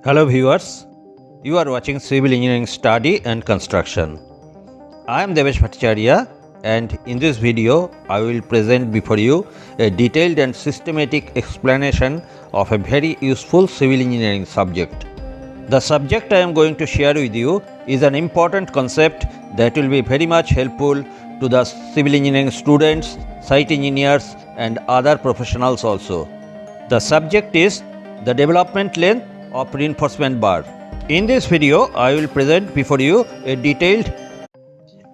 Hello viewers, you are watching Civil Engineering Study and Construction. I am Devesh Bhattacharya, and in this video I will present before you a detailed and systematic explanation of a very useful civil engineering subject. The subject I am going to share with you is an important concept that will be very much helpful to the civil engineering students, site engineers and other professionals also. The subject is the development length of reinforcement bar. In this video, I will present before you a detailed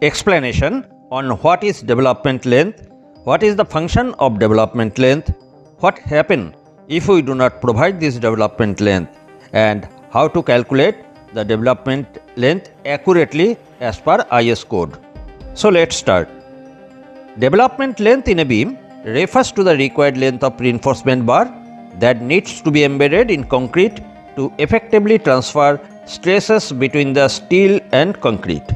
explanation on what is development length, what is the function of development length, what happens if we do not provide this development length, and how to calculate the development length accurately as per IS code. So let's start. Development length in a beam refers to the required length of reinforcement bar that needs to be embedded in concrete to effectively transfer stresses between the steel and concrete.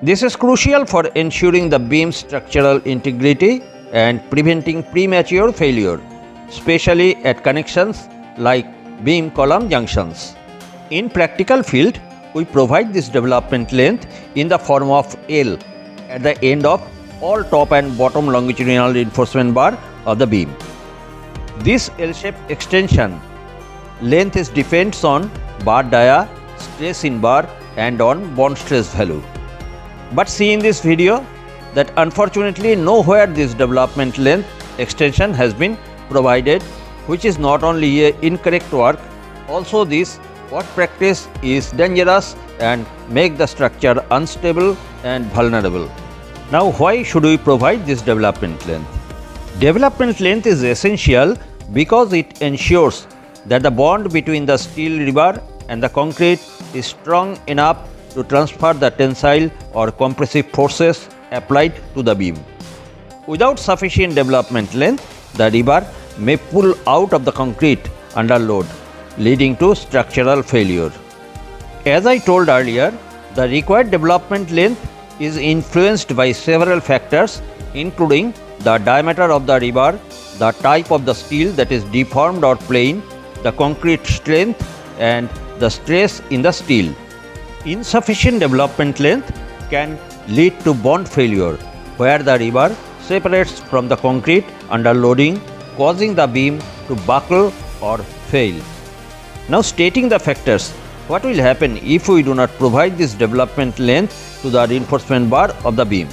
This is crucial for ensuring the beam's structural integrity and preventing premature failure, especially at connections like beam column junctions. In practical field, we provide this development length in the form of L at the end of all top and bottom longitudinal reinforcement bar of the beam. This L-shaped extension length is depends on bar dia, stress in bar and on bond stress value. But see in this video that unfortunately nowhere this development length extension has been provided, which is not only an incorrect work, also this work practice is dangerous and make the structure unstable and vulnerable. Now why should we provide this development length? Development length is essential because it ensures that the bond between the steel rebar and the concrete is strong enough to transfer the tensile or compressive forces applied to the beam. Without sufficient development length, the rebar may pull out of the concrete under load, leading to structural failure. As I told earlier, the required development length is influenced by several factors, including the diameter of the rebar, the type of the steel that is deformed or plain, the concrete strength and the stress in the steel. Insufficient development length can lead to bond failure, where the rebar separates from the concrete under loading, causing the beam to buckle or fail. Now stating the factors, what will happen if we do not provide this development length to the reinforcement bar of the beam?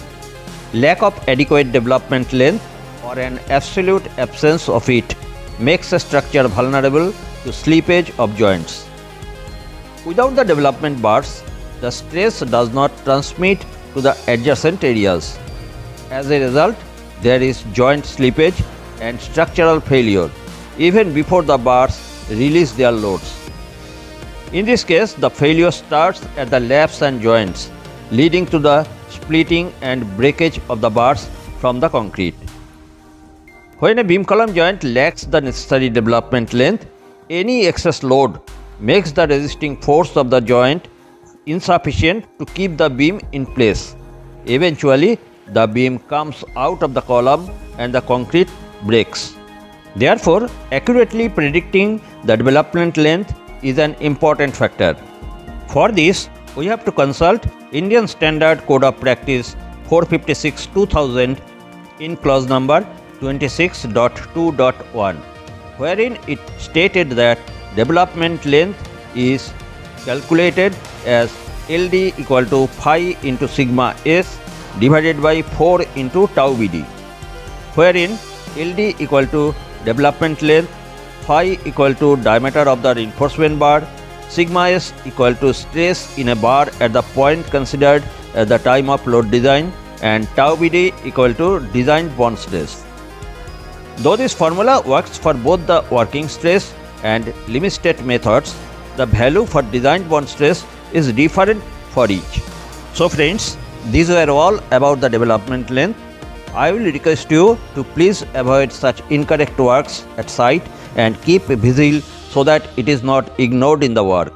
Lack of adequate development length or an absolute absence of it makes a structure vulnerable to slippage of joints. Without the development bars, the stress does not transmit to the adjacent areas. As a result, there is joint slippage and structural failure even before the bars release their loads. In this case, the failure starts at the laps and joints, leading to the splitting and breakage of the bars from the concrete. When a beam column joint lacks the necessary development length, any excess load makes the resisting force of the joint insufficient to keep the beam in place. Eventually, the beam comes out of the column and the concrete breaks. Therefore, accurately predicting the development length is an important factor. For this, we have to consult Indian Standard Code of Practice 456-2000 in clause number 26.2.1, wherein it stated that development length is calculated as LD equal to phi into sigma s divided by 4 into tau BD, wherein LD equal to development length, phi equal to diameter of the reinforcement bar, sigma s equal to stress in a bar at the point considered at the time of load design, and tau BD equal to designed bond stress. Though this formula works for both the working stress and limit state methods, the value for designed bond stress is different for each. So friends, these were all about the development length. I will request you to please avoid such incorrect works at site and keep vigil so that it is not ignored in the work.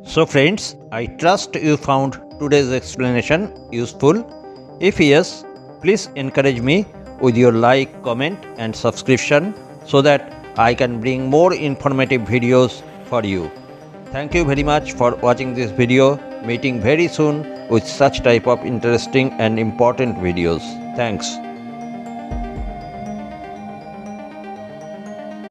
So friends, I trust you found today's explanation useful. If yes, please encourage me with your like, comment and subscription so that I can bring more informative videos for you. Thank you very much for watching this video. Meeting very soon with such type of interesting and important videos. Thanks.